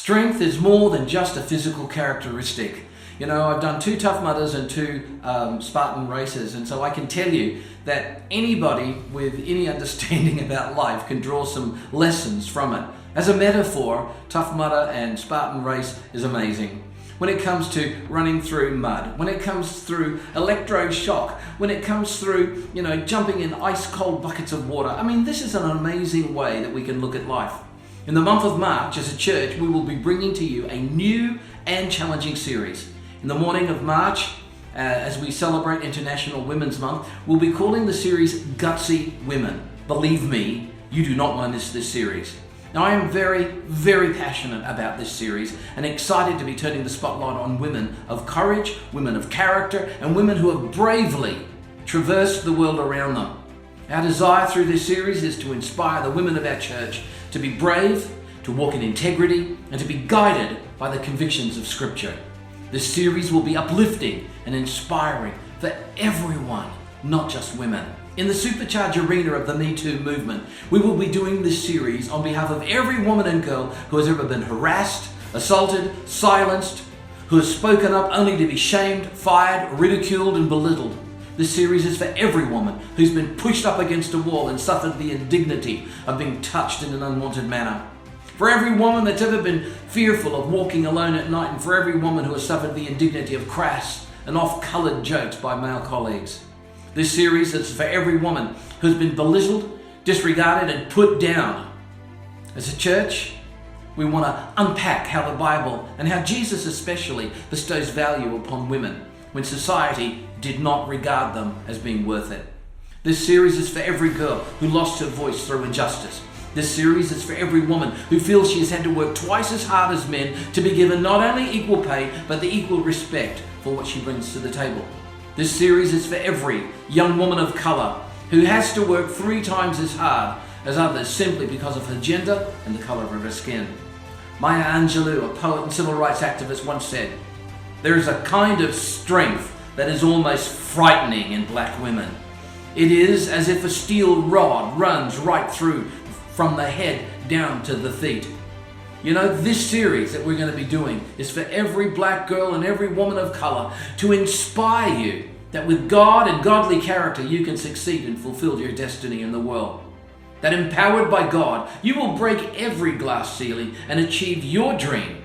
Strength is more than just a physical characteristic. You know, I've done 2 Tough Mudders and 2 Spartan races, and so I can tell you that anybody with any understanding about life can draw some lessons from it. As a metaphor, Tough Mudder and Spartan race is amazing. When it comes to running through mud, when it comes through electroshock, when it comes through, jumping in ice cold buckets of water. I mean, this is an amazing way that we can look at life. In the month of March, as a church, we will be bringing to you a new and challenging series. In the morning of March, as we celebrate International Women's Month, we'll be calling the series Gutsy Women. Believe me, you do not want to miss this series. Now, I am very, very passionate about this series and excited to be turning the spotlight on women of courage, women of character, and women who have bravely traversed the world around them. Our desire through this series is to inspire the women of our church to be brave, to walk in integrity, and to be guided by the convictions of Scripture. This series will be uplifting and inspiring for everyone, not just women. In the supercharged arena of the Me Too movement, we will be doing this series on behalf of every woman and girl who has ever been harassed, assaulted, silenced, who has spoken up only to be shamed, fired, ridiculed, and belittled. This series is for every woman who's been pushed up against a wall and suffered the indignity of being touched in an unwanted manner. For every woman that's ever been fearful of walking alone at night, and for every woman who has suffered the indignity of crass and off-coloured jokes by male colleagues. This series is for every woman who's been belittled, disregarded, and put down. As a church, we want to unpack how the Bible, and how Jesus especially, bestows value upon women when society did not regard them as being worth it. This series is for every girl who lost her voice through injustice. This series is for every woman who feels she has had to work twice as hard as men to be given not only equal pay, but the equal respect for what she brings to the table. This series is for every young woman of colour who has to work 3 times as hard as others simply because of her gender and the colour of her skin. Maya Angelou, a poet and civil rights activist, once said, "There is a kind of strength that is almost frightening in black women. It is as if a steel rod runs right through from the head down to the feet." You know, this series that we're going to be doing is for every black girl and every woman of colour to inspire you that with God and godly character you can succeed and fulfill your destiny in the world. That empowered by God, you will break every glass ceiling and achieve your dream.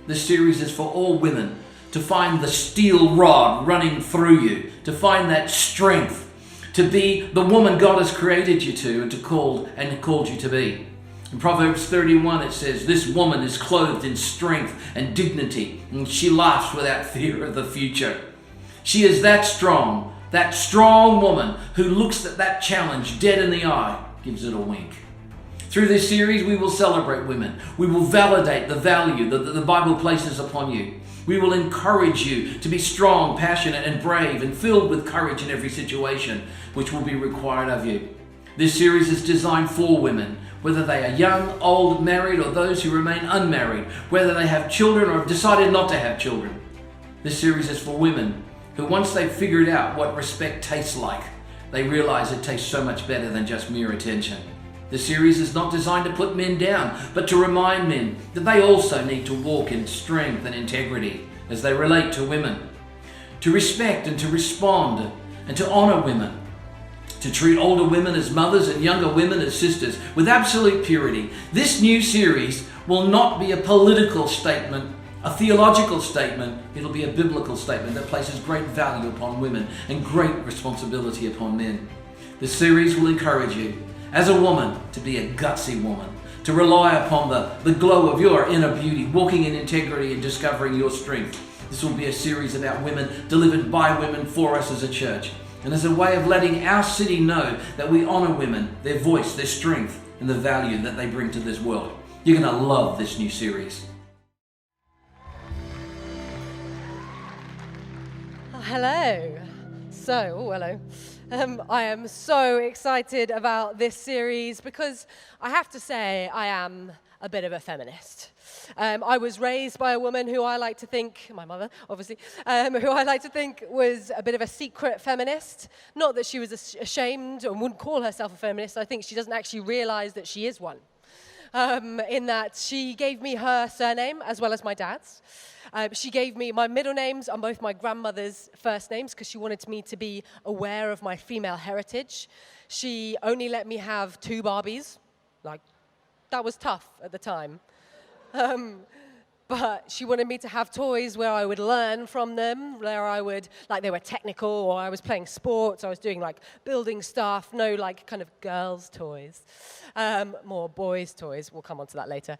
This series is for all women to find the steel rod running through you, to find that strength, to be the woman God has created you to and called you to be. In Proverbs 31 it says, "This woman is clothed in strength and dignity, and she laughs without fear of the future." She is that strong woman who looks at that challenge dead in the eye, gives it a wink. Through this series we will celebrate women. We will validate the value that the Bible places upon you. We will encourage you to be strong, passionate, and brave, and filled with courage in every situation which will be required of you. This series is designed for women, whether they are young, old, married, or those who remain unmarried, whether they have children or have decided not to have children. This series is for women who, once they've figured out what respect tastes like, they realize it tastes so much better than just mere attention. This series is not designed to put men down, but to remind men that they also need to walk in strength and integrity as they relate to women, to respect and to respond and to honor women, to treat older women as mothers and younger women as sisters with absolute purity. This new series will not be a political statement, a theological statement. It'll be a biblical statement that places great value upon women and great responsibility upon men. This series will encourage you as a woman to be a gutsy woman, to rely upon the glow of your inner beauty, walking in integrity and discovering your strength. This will be a series about women, delivered by women for us as a church, and as a way of letting our city know that we honour women, their voice, their strength, and the value that they bring to this world. You're going to love this new series. Hello. Hello. I am so excited about this series because I have to say I am a bit of a feminist. I was raised by a woman who I like to think, my mother, obviously, who I like to think was a bit of a secret feminist. Not that she was ashamed or wouldn't call herself a feminist. I think she doesn't actually realize that she is one. in that she gave me her surname as well as my dad's. She gave me my middle names and both my grandmother's first names because she wanted me to be aware of my female heritage. She only let me have 2 Barbies. Like, that was tough at the time. But she wanted me to have toys where I would learn from them, where I would, like, they were technical, or I was playing sports, I was doing, like, building stuff, no, like, kind of girls' toys. More boys' toys, we'll come on to that later.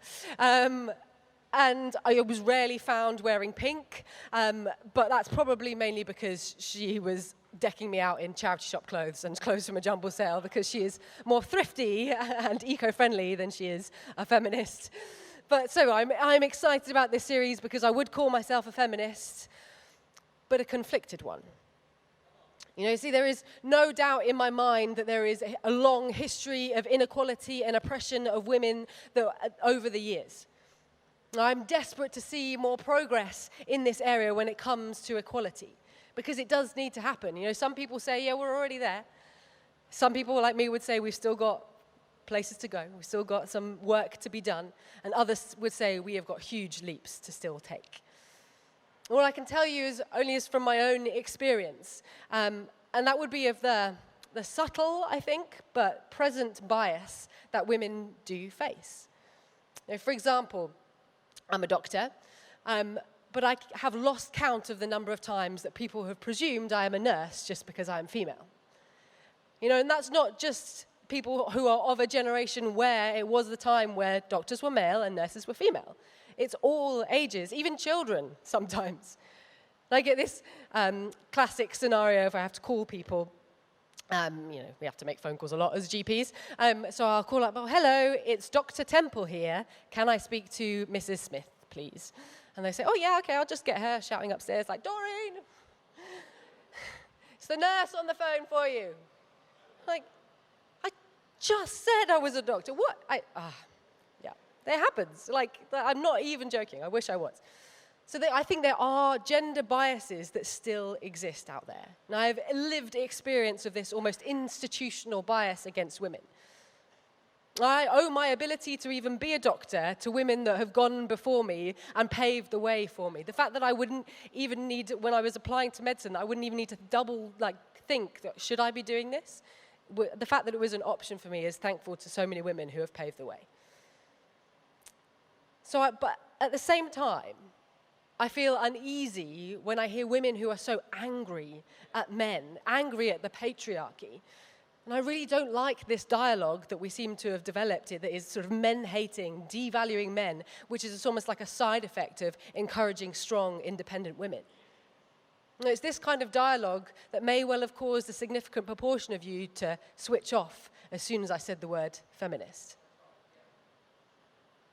And I was rarely found wearing pink, but that's probably mainly because she was decking me out in charity shop clothes and clothes from a jumble sale, because she is more thrifty and eco-friendly than she is a feminist. But so I'm excited about this series because I would call myself a feminist, but a conflicted one. You know, see, there is no doubt in my mind that there is a long history of inequality and oppression of women over the years. I'm desperate to see more progress in this area when it comes to equality, because it does need to happen. You know, some people say, yeah, we're already there. Some people like me would say we've still got places to go, we've still got some work to be done, and others would say we have got huge leaps to still take. All I can tell you is from my own experience, and that would be of the subtle, I think, but present bias that women do face. You know, for example, I'm a doctor, but I have lost count of the number of times that people have presumed I am a nurse just because I'm female. You know, and that's not just people who are of a generation where it was the time where doctors were male and nurses were female. It's all ages, even children sometimes. I get this classic scenario if I have to call people. You know, we have to make phone calls a lot as GPs. So I'll call up, oh, hello, it's Dr. Temple here. Can I speak to Mrs. Smith, please? And they say, oh, yeah, okay, I'll just get her shouting upstairs like, Doreen, it's the nurse on the phone for you. Like, I just said I was a doctor. What? Yeah, that happens. Like, I'm not even joking. I wish I was. So I think there are gender biases that still exist out there. And I have lived experience of this almost institutional bias against women. I owe my ability to even be a doctor to women that have gone before me and paved the way for me. The fact that I wouldn't even need, when I was applying to medicine, I wouldn't even need to think that, should I be doing this? The fact that it was an option for me is thankful to so many women who have paved the way. But at the same time, I feel uneasy when I hear women who are so angry at men, angry at the patriarchy. And I really don't like this dialogue that we seem to have developed here that is sort of men-hating, devaluing men, which is almost like a side effect of encouraging strong, independent women. And it's this kind of dialogue that may well have caused a significant proportion of you to switch off as soon as I said the word feminist.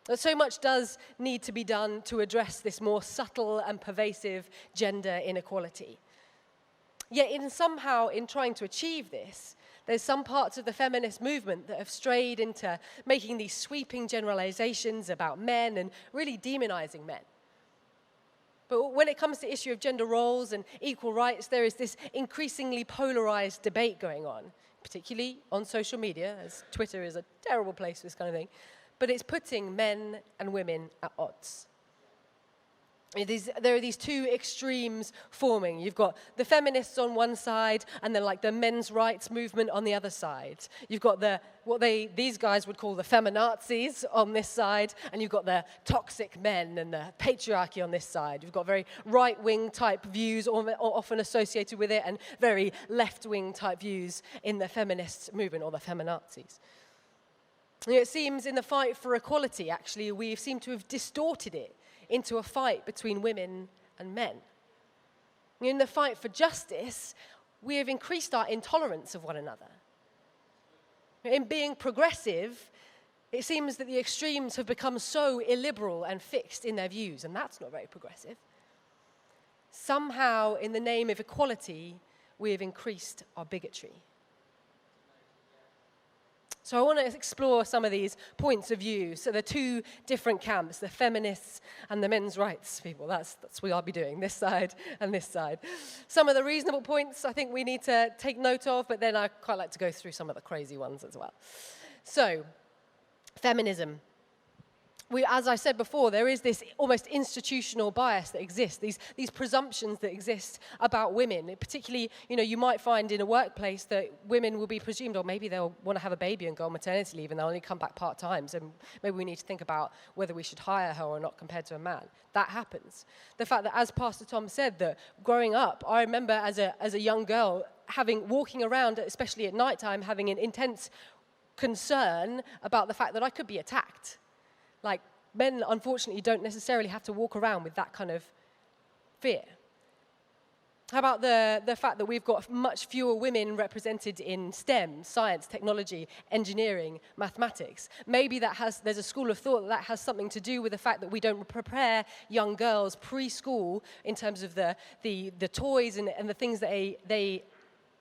But so much does need to be done to address this more subtle and pervasive gender inequality. Yet somehow in trying to achieve this, there's some parts of the feminist movement that have strayed into making these sweeping generalizations about men and really demonizing men. But when it comes to the issue of gender roles and equal rights, there is this increasingly polarized debate going on, particularly on social media, as Twitter is a terrible place for this kind of thing. But it's putting men and women at odds. There are these two extremes forming. You've got the feminists on one side, and then like the men's rights movement on the other side. You've got these guys would call the feminazis on this side, and you've got the toxic men and the patriarchy on this side. You've got very right-wing type views often associated with it, and very left-wing type views in the feminist movement, or the feminazis. It seems in the fight for equality, actually, we seem to have distorted it into a fight between women and men. In the fight for justice, we have increased our intolerance of one another. In being progressive, it seems that the extremes have become so illiberal and fixed in their views, and that's not very progressive. Somehow, in the name of equality, we have increased our bigotry. So I want to explore some of these points of view. So there are two different camps, the feminists and the men's rights people. That's what I'll be doing, this side and this side. Some of the reasonable points I think we need to take note of, but then I quite like to go through some of the crazy ones as well. So, feminism. as I said before, there is this almost institutional bias that exists, these presumptions that exist about women. Particularly, you might find in a workplace that women will be presumed, or maybe they'll want to have a baby and go on maternity leave and they'll only come back part-time, so maybe we need to think about whether we should hire her or not compared to a man. That happens. The fact that, as Pastor Tom said, that growing up, I remember as a young girl walking around, especially at nighttime, having an intense concern about the fact that I could be attacked. Like, men, unfortunately, don't necessarily have to walk around with that kind of fear. How about the fact that we've got much fewer women represented in STEM, science, technology, engineering, mathematics? Maybe there's a school of thought that has something to do with the fact that we don't prepare young girls preschool in terms of the toys and the things that they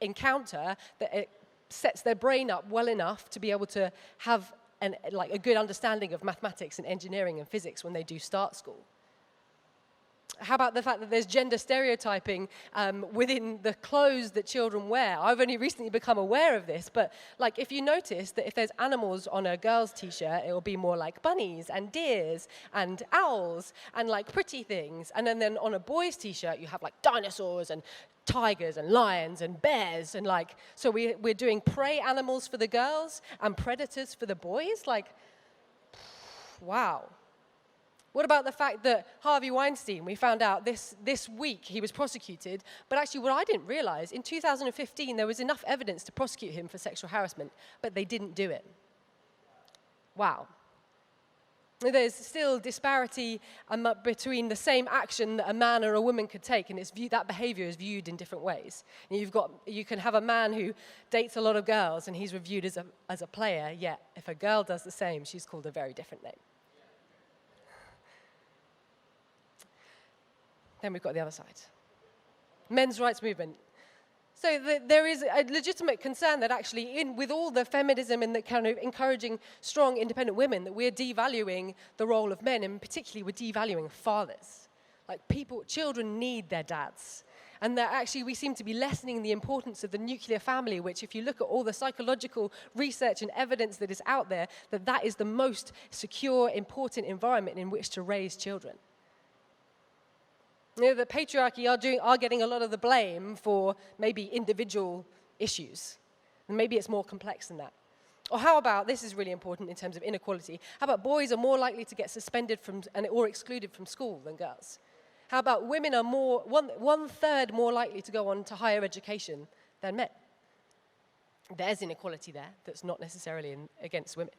encounter, that it sets their brain up well enough to be able to have a good understanding of mathematics and engineering and physics when they do start school. How about the fact that there's gender stereotyping within the clothes that children wear? I've only recently become aware of this, but if you notice that if there's animals on a girl's t-shirt, it will be more like bunnies and deers and owls and pretty things. And then on a boy's t-shirt, you have dinosaurs and tigers and lions and bears and so we're doing prey animals for the girls and predators for the boys. Wow. What about the fact that Harvey Weinstein, we found out this week he was prosecuted, but actually what I didn't realize, in 2015 there was enough evidence to prosecute him for sexual harassment, but they didn't do it. Wow. There's still disparity between the same action that a man or a woman could take, and that behavior is viewed in different ways. And you can have a man who dates a lot of girls, and he's reviewed as a player, yet if a girl does the same, she's called a very different name. Then we've got the other side. Men's rights movement. So there is a legitimate concern that actually, with all the feminism and the kind of encouraging strong, independent women, that we're devaluing the role of men, and particularly we're devaluing fathers. Children need their dads. And that actually we seem to be lessening the importance of the nuclear family, which if you look at all the psychological research and evidence that is out there, that is the most secure, important environment in which to raise children. The patriarchy are getting a lot of the blame for maybe individual issues. And maybe it's more complex than that. Or how about, this is really important in terms of inequality, how about boys are more likely to get suspended or excluded from school than girls? How about women are one third more likely to go on to higher education than men? There's inequality there that's not necessarily against women.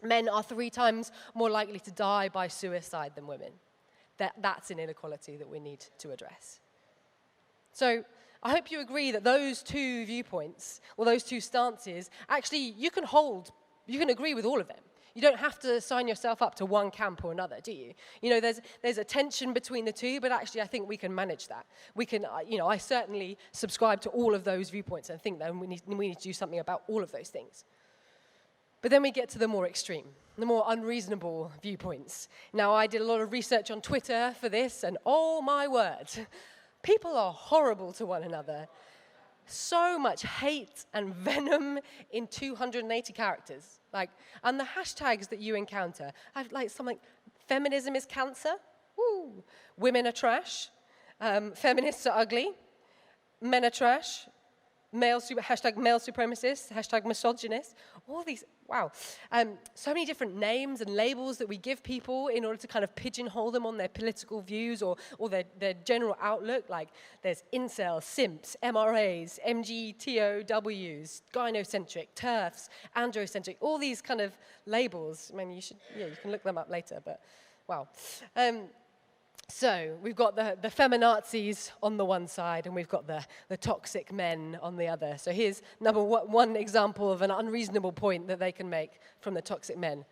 Men are 3 times more likely to die by suicide than women. That's an inequality that we need to address. So I hope you agree that those 2 viewpoints, or those 2 stances, actually you can agree with all of them. You don't have to sign yourself up to one camp or another, do you? There's a tension between the 2, but actually I think we can manage that. We can, I certainly subscribe to all of those viewpoints and think that we need to do something about all of those things. But then we get to the more extreme, the more unreasonable viewpoints. Now, I did a lot of research on Twitter for this, and oh my word, people are horrible to one another. So much hate and venom in 280 characters. And the hashtags that you encounter, I've something, feminism is cancer, woo. Women are trash, feminists are ugly, men are trash, hashtag male supremacist, hashtag misogynist, all these, wow. So many different names and labels that we give people in order to kind of pigeonhole them on their political views or their general outlook. There's incels, simps, MRAs, MGTOWs, gynocentric, TERFs, androcentric, all these kind of labels. I mean, you can look them up later, but wow. So we've got the feminazis on the one side, and we've got the toxic men on the other. So here's one example of an unreasonable point that they can make from the toxic men.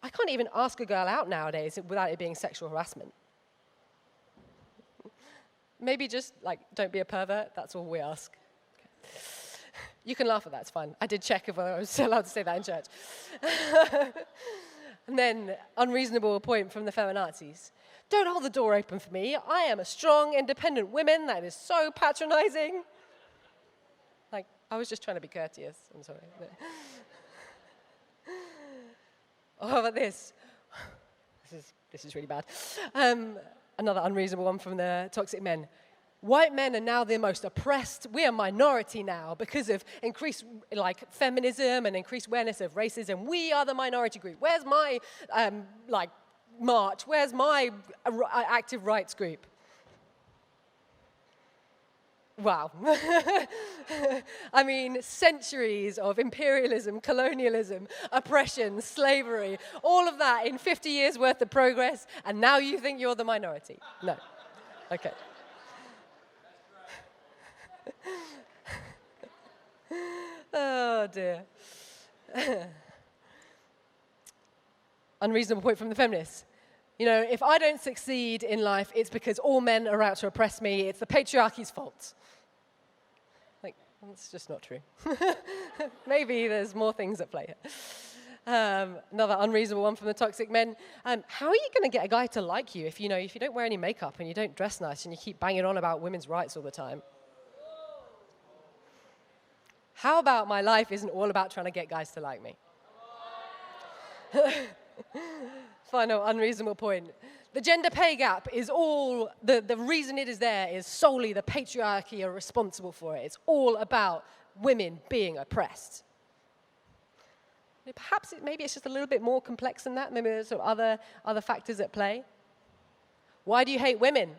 I can't even ask a girl out nowadays without it being sexual harassment. Maybe just, don't be a pervert, that's all we ask. Okay. You can laugh at that, it's fine. I did check if I was allowed to say that in church. And then, unreasonable point from the feminazis. Don't hold the door open for me. I am a strong, independent woman. That is so patronizing. I was just trying to be courteous. I'm sorry. Or how about this? This is really bad. Another unreasonable one from the toxic men. White men are now the most oppressed. We are minority now because of increased feminism and increased awareness of racism. We are the minority group. Where's my march? Where's my active rights group? Wow. I mean, centuries of imperialism, colonialism, oppression, slavery, all of that in 50 years worth of progress, and now you think you're the minority. No. Okay. Oh, dear. Unreasonable point from the feminists. You know, if I don't succeed in life, it's because all men are out to oppress me. It's the patriarchy's fault. That's just not true. Maybe there's more things at play here. Another unreasonable one from the toxic men. How are you going to get a guy to like you if you don't wear any makeup and you don't dress nice and you keep banging on about women's rights all the time? How about my life isn't all about trying to get guys to like me? Final unreasonable point. The gender pay gap is all, the reason it is there is solely the patriarchy are responsible for it. It's all about women being oppressed. Perhaps maybe it's just a little bit more complex than that. Maybe there's sort of other factors at play. Why do you hate women?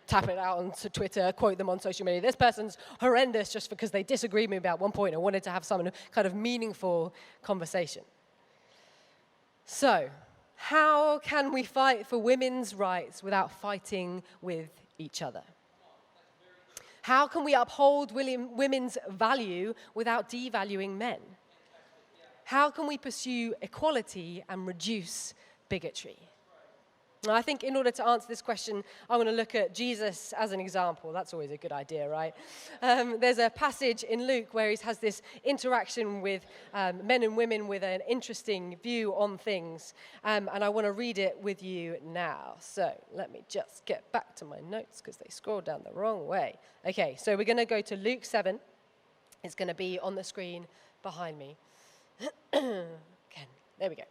Tap it out onto Twitter, quote them on social media. This person's horrendous just because they disagreed with me about one point and wanted to have some kind of meaningful conversation. So, how can we fight for women's rights without fighting with each other? How can we uphold women's value without devaluing men? How can we pursue equality and reduce bigotry? Now, I think in order to answer this question, I want to look at Jesus as an example. That's always a good idea, right? There's a passage in Luke where he has this interaction with men and women with an interesting view on things, and I want to read it with you now. So let me just get back to my notes because they scrolled down the wrong way. Okay, so we're going to go to Luke 7. It's going to be on the screen behind me. Again, there we go.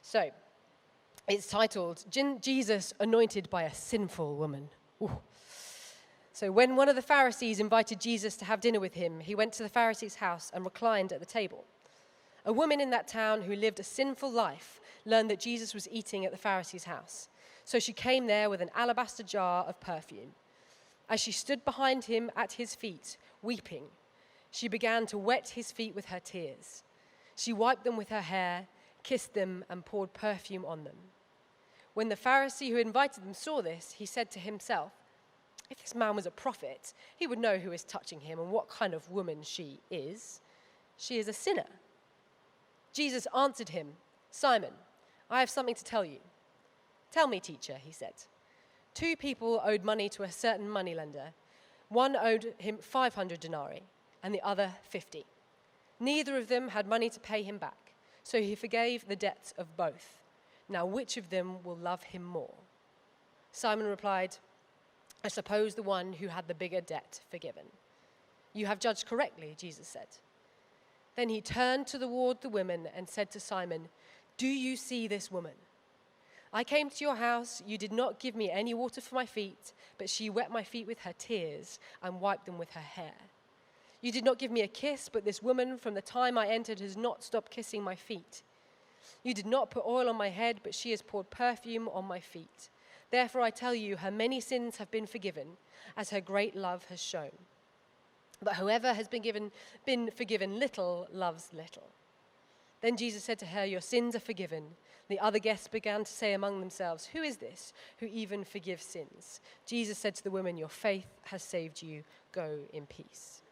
So, it's titled, Jesus Anointed by a Sinful Woman. Ooh. So when one of the Pharisees invited Jesus to have dinner with him, he went to the Pharisee's house and reclined at the table. A woman in that town who lived a sinful life learned that Jesus was eating at the Pharisee's house. So she came there with an alabaster jar of perfume. As she stood behind him at his feet, weeping, she began to wet his feet with her tears. She wiped them with her hair, kissed them, and poured perfume on them. When the Pharisee who invited them saw this, he said to himself, if this man was a prophet, he would know who is touching him and what kind of woman she is. She is a sinner. Jesus answered him, Simon, I have something to tell you. Tell me, teacher, he said. 2 people owed money to a certain moneylender. One owed him 500 denarii and the other 50. Neither of them had money to pay him back, so he forgave the debts of both. Now, which of them will love him more? Simon replied, I suppose the one who had the bigger debt forgiven. You have judged correctly, Jesus said. Then he turned toward the women and said to Simon, do you see this woman? I came to your house, you did not give me any water for my feet, but she wet my feet with her tears and wiped them with her hair. You did not give me a kiss, but this woman from the time I entered has not stopped kissing my feet. You did not put oil on my head, but she has poured perfume on my feet. Therefore I tell you, her many sins have been forgiven, as her great love has shown. But whoever has been forgiven little loves little. Then Jesus said to her, your sins are forgiven. The other guests began to say among themselves, who is this who even forgives sins? Jesus said to the woman, your faith has saved you. Go in peace.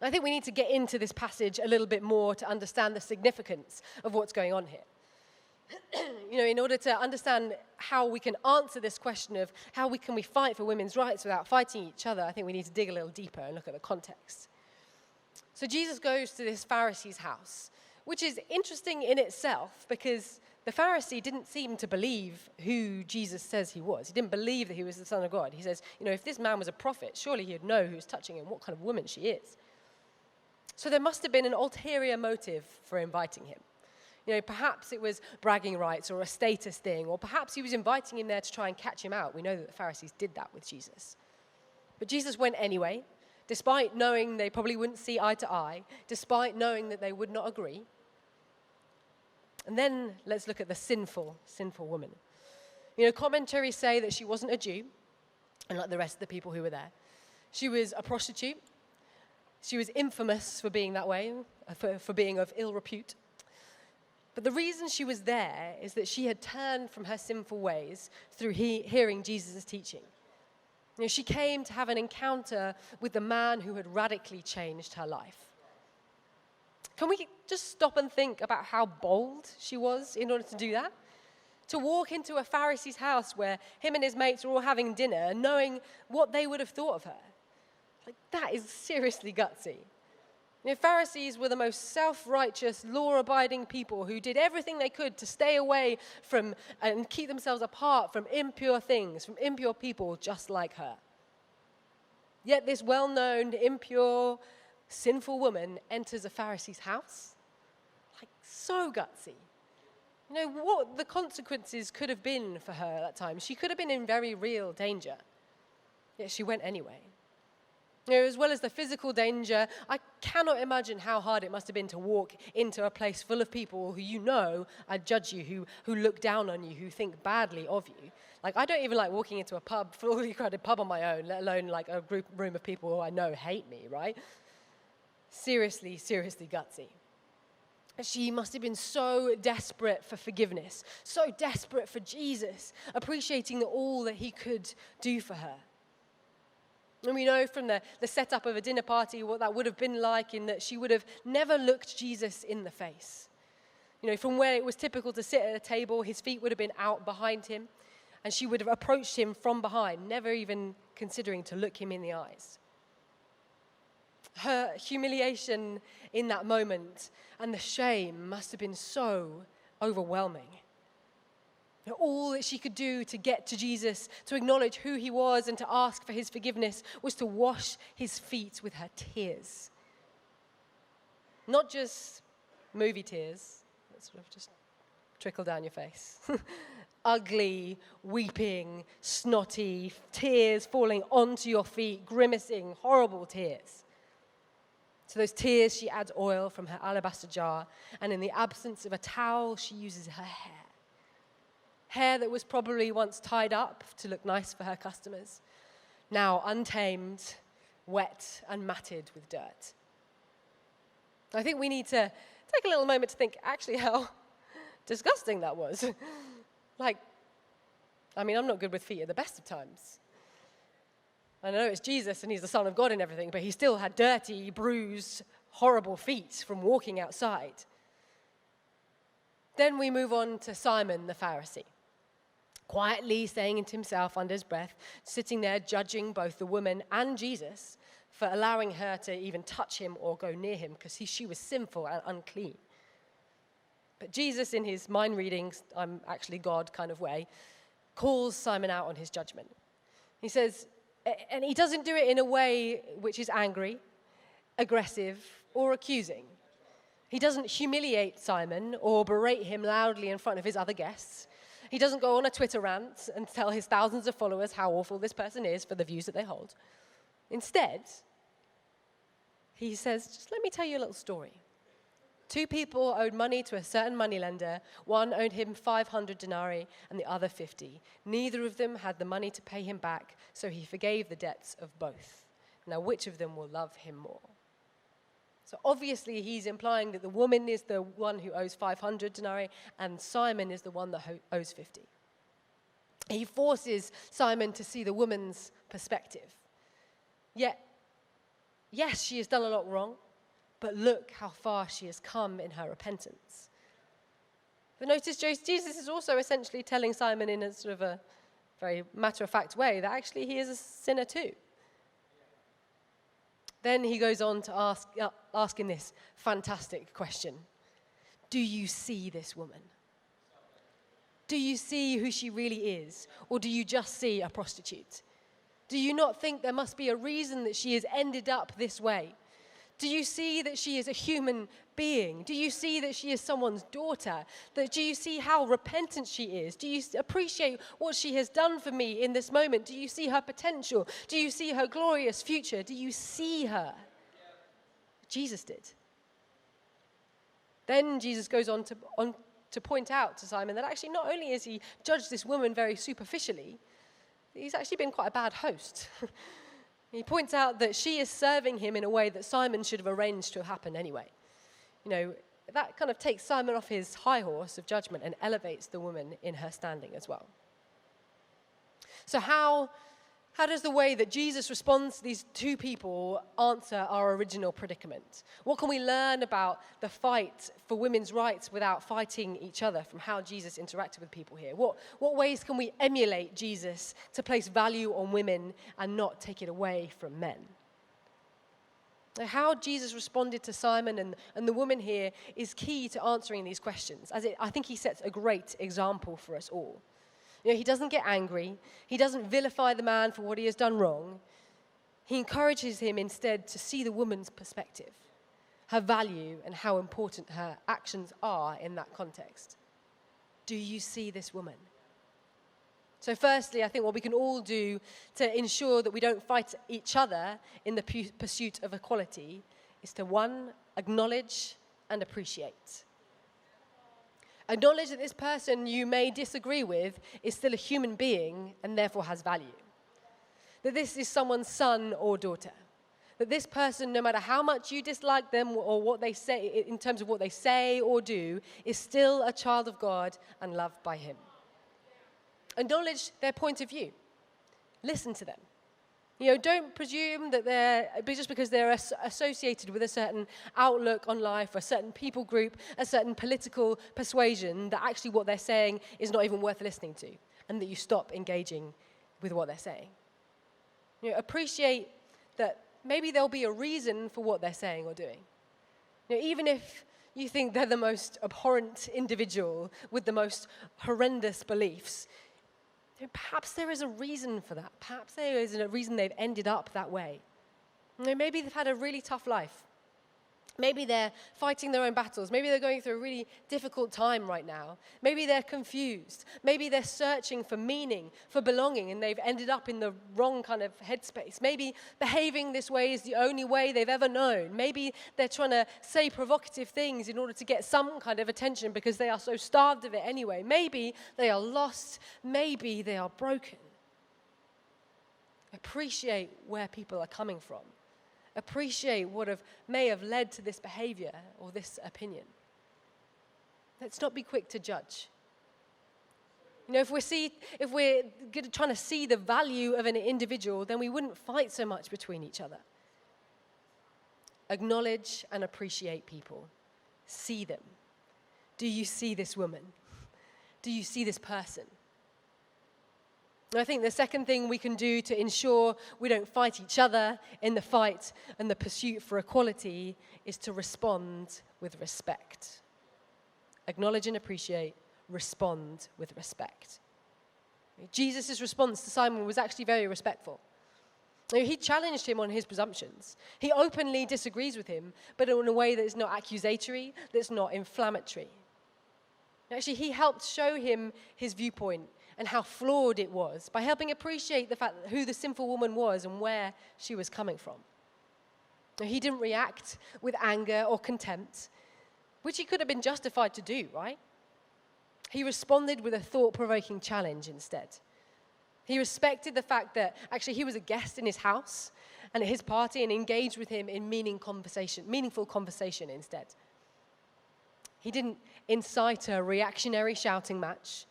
I think we need to get into this passage a little bit more to understand the significance of what's going on here. In order to understand how we can answer this question of how can we fight for women's rights without fighting each other, I think we need to dig a little deeper and look at the context. So Jesus goes to this Pharisee's house, which is interesting in itself because the Pharisee didn't seem to believe who Jesus says he was. He didn't believe that he was the Son of God. He says, if this man was a prophet, surely he would know who's touching him, what kind of woman she is. So there must have been an ulterior motive for inviting him. Perhaps it was bragging rights or a status thing, or perhaps he was inviting him there to try and catch him out. We know that the Pharisees did that with Jesus. But Jesus went anyway, despite knowing they probably wouldn't see eye to eye, despite knowing that they would not agree. And then let's look at the sinful woman. Commentaries say that she wasn't a Jew, unlike the rest of the people who were there. She was a prostitute. She was infamous for being that way, for being of ill repute. But the reason she was there is that she had turned from her sinful ways through hearing Jesus' teaching. She came to have an encounter with the man who had radically changed her life. Can we just stop and think about how bold she was in order to do that? To walk into a Pharisee's house where him and his mates were all having dinner, knowing what they would have thought of her. That is seriously gutsy. Pharisees were the most self-righteous, law-abiding people who did everything they could to stay away from and keep themselves apart from impure things, from impure people just like her. Yet this well-known, impure, sinful woman enters a Pharisee's house. So gutsy. What the consequences could have been for her at that time. She could have been in very real danger. Yet she went anyway. As well as the physical danger, I cannot imagine how hard it must have been to walk into a place full of people who judge you, who look down on you, who think badly of you. I don't even like walking into a pub, fully crowded pub on my own, let alone a room of people who I know hate me, right? Seriously gutsy. She must have been so desperate for forgiveness, so desperate for Jesus, appreciating all that he could do for her. And we know from the setup of a dinner party what that would have been like, in that she would have never looked Jesus in the face. From where it was typical to sit at a table, his feet would have been out behind him, and she would have approached him from behind, never even considering to look him in the eyes. Her humiliation in that moment and the shame must have been so overwhelming. All that she could do to get to Jesus, to acknowledge who he was and to ask for his forgiveness, was to wash his feet with her tears. Not just movie tears that sort of just trickle down your face. Ugly, weeping, snotty, tears falling onto your feet, grimacing, horrible tears. To those tears, she adds oil from her alabaster jar, and in the absence of a towel, she uses her hair. Hair that was probably once tied up to look nice for her customers, now untamed, wet, and matted with dirt. I think we need to take a little moment to think actually how disgusting that was. I'm not good with feet at the best of times. I know it's Jesus and he's the Son of God and everything, but he still had dirty, bruised, horrible feet from walking outside. Then we move on to Simon the Pharisee, quietly saying to himself under his breath, sitting there judging both the woman and Jesus for allowing her to even touch him or go near him because she was sinful and unclean. But Jesus, in his mind reading, I'm actually God kind of way, calls Simon out on his judgment. He says, and he doesn't do it in a way which is angry, aggressive, or accusing. He doesn't humiliate Simon or berate him loudly in front of his other guests. He doesn't go on a Twitter rant and tell his thousands of followers how awful this person is for the views that they hold. Instead, he says, just let me tell you a little story. 2 people owed money to a certain moneylender. One owed him 500 denarii and the other 50. Neither of them had the money to pay him back, so he forgave the debts of both. Now, which of them will love him more? So obviously he's implying that the woman is the one who owes 500 denarii and Simon is the one that owes 50. He forces Simon to see the woman's perspective. Yet, yes, she has done a lot wrong, but look how far she has come in her repentance. But notice Jesus is also essentially telling Simon in a sort of a very matter-of-fact way that actually he is a sinner too. Then he goes on to asking this fantastic question. Do you see this woman? Do you see who she really is? Or do you just see a prostitute? Do you not think there must be a reason that she has ended up this way? Do you see that she is a human being? Do you see that she is someone's daughter? Do you see how repentant she is? Do you appreciate what she has done for me in this moment? Do you see her potential? Do you see her glorious future? Do you see her? Jesus did. Then Jesus goes on to point out to Simon that actually not only has he judged this woman very superficially, he's actually been quite a bad host. He points out that she is serving him in a way that Simon should have arranged to have happened anyway. That kind of takes Simon off his high horse of judgment and elevates the woman in her standing as well. So how does the way that Jesus responds to these two people answer our original predicament? What can we learn about the fight for women's rights without fighting each other from how Jesus interacted with people here? What ways can we emulate Jesus to place value on women and not take it away from men? How Jesus responded to Simon and the woman here is key to answering these questions, as I think he sets a great example for us all. He doesn't get angry. He doesn't vilify the man for what he has done wrong. He encourages him instead to see the woman's perspective, her value, and how important her actions are in that context. Do you see this woman? So firstly, I think what we can all do to ensure that we don't fight each other in the pursuit of equality is to, one, acknowledge and appreciate. Acknowledge that this person you may disagree with is still a human being and therefore has value. That this is someone's son or daughter. That this person, no matter how much you dislike them or what they say, in terms of what they say or do, is still a child of God and loved by him. Acknowledge their point of view. Listen to them. Don't presume that just because they're associated with a certain outlook on life, a certain people group, a certain political persuasion, that actually what they're saying is not even worth listening to, and that you stop engaging with what they're saying. Appreciate that maybe there'll be a reason for what they're saying or doing. Even if you think they're the most abhorrent individual with the most horrendous beliefs, perhaps there is a reason for that. Perhaps there is a reason they've ended up that way. Maybe they've had a really tough life. Maybe they're fighting their own battles. Maybe they're going through a really difficult time right now. Maybe they're confused. Maybe they're searching for meaning, for belonging, and they've ended up in the wrong kind of headspace. Maybe behaving this way is the only way they've ever known. Maybe they're trying to say provocative things in order to get some kind of attention because they are so starved of it anyway. Maybe they are lost. Maybe they are broken. Appreciate where people are coming from. Appreciate what may have led to this behavior or this opinion. Let's not be quick to judge. If we're trying to see the value of an individual, then we wouldn't fight so much between each other. Acknowledge and appreciate people. See them. Do you see this woman? Do you see this person? And I think the second thing we can do to ensure we don't fight each other in the fight and the pursuit for equality is to respond with respect. Acknowledge and appreciate, respond with respect. Jesus' response to Simon was actually very respectful. He challenged him on his presumptions. He openly disagrees with him, but in a way that is not accusatory, that's not inflammatory. Actually, he helped show him his viewpoint and how flawed it was by helping appreciate the fact that who the sinful woman was and where she was coming from. He didn't react with anger or contempt, which he could have been justified to do, right? He responded with a thought-provoking challenge instead. He respected the fact that actually he was a guest in his house and at his party and engaged with him in meaningful conversation instead. He didn't incite a reactionary shouting match.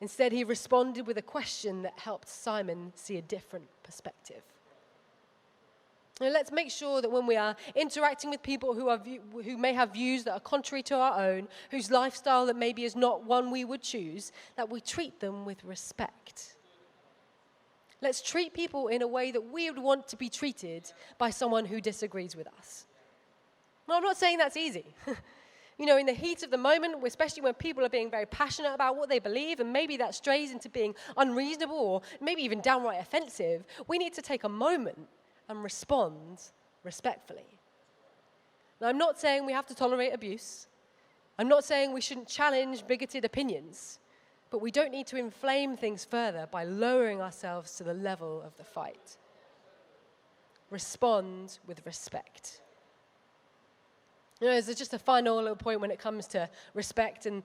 Instead, he responded with a question that helped Simon see a different perspective. Now, let's make sure that when we are interacting with people who may have views that are contrary to our own, whose lifestyle that maybe is not one we would choose, that we treat them with respect. Let's treat people in a way that we would want to be treated by someone who disagrees with us. Well, I'm not saying that's easy. In the heat of the moment, especially when people are being very passionate about what they believe, and maybe that strays into being unreasonable or maybe even downright offensive, we need to take a moment and respond respectfully. Now, I'm not saying we have to tolerate abuse. I'm not saying we shouldn't challenge bigoted opinions, but we don't need to inflame things further by lowering ourselves to the level of the fight. Respond with respect. There's just a final little point when it comes to respect, and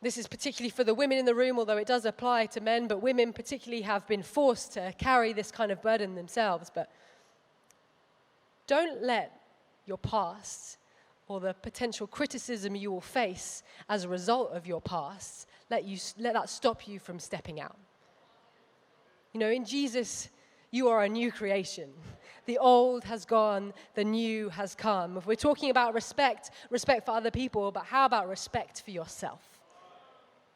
this is particularly for the women in the room, although it does apply to men, but women particularly have been forced to carry this kind of burden themselves. But don't let your past or the potential criticism you will face as a result of your past, let that stop you from stepping out. In Jesus, you are a new creation. The old has gone, the new has come. If we're talking about respect for other people, but how about respect for yourself?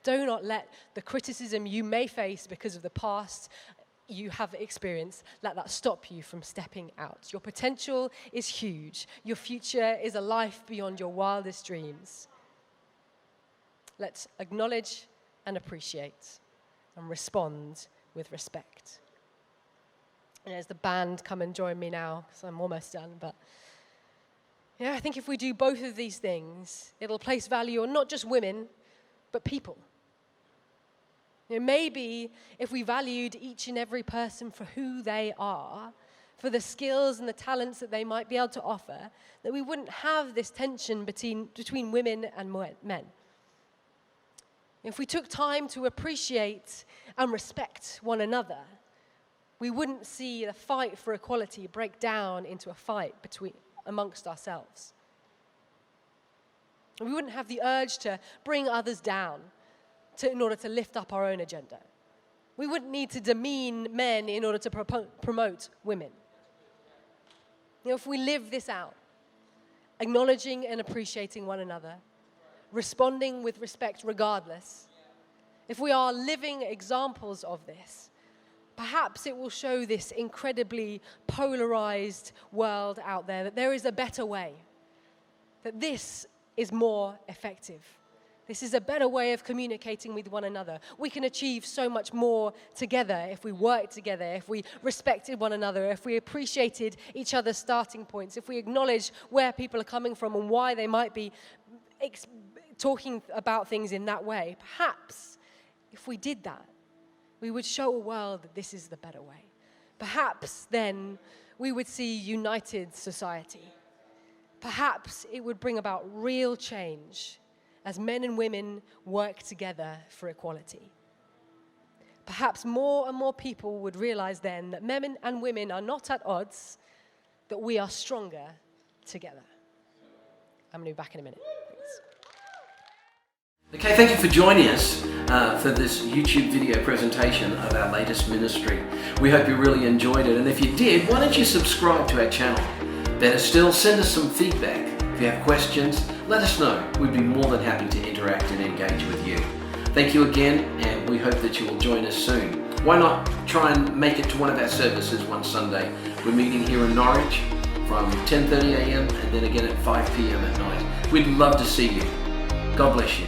Do not let the criticism you may face because of the past you have experienced, let that stop you from stepping out. Your potential is huge. Your future is a life beyond your wildest dreams. Let's acknowledge and appreciate and respond with respect. And as the band come and join me now, because I'm almost done, but I think if we do both of these things, it'll place value on not just women, but people. Maybe if we valued each and every person for who they are, for the skills and the talents that they might be able to offer, that we wouldn't have this tension between women and men. If we took time to appreciate and respect one another, we wouldn't see the fight for equality break down into a fight amongst ourselves. We wouldn't have the urge to bring others down in order to lift up our own agenda. We wouldn't need to demean men in order to promote women. If we live this out, acknowledging and appreciating one another, responding with respect regardless, if we are living examples of this, perhaps it will show this incredibly polarized world out there that there is a better way, that this is more effective. This is a better way of communicating with one another. We can achieve so much more together if we work together, if we respected one another, if we appreciated each other's starting points, if we acknowledge where people are coming from and why they might be talking about things in that way. Perhaps if we did that, we would show a world that this is the better way. Perhaps then we would see united society. Perhaps it would bring about real change as men and women work together for equality. Perhaps more and more people would realize then that men and women are not at odds, that we are stronger together. I'm going to be back in a minute. Thanks. Okay, thank you for joining us for this YouTube video presentation of our latest ministry. We hope you really enjoyed it, and if you did, why don't you subscribe to our channel? Better still, send us some feedback. If you have questions, let us know. We'd be more than happy to interact and engage with you. Thank you again, and we hope that you will join us soon. Why not try and make it to one of our services one Sunday? We're meeting here in Norwich from 10:30 a.m. and then again at 5 p.m. at night. We'd love to see you. God bless you.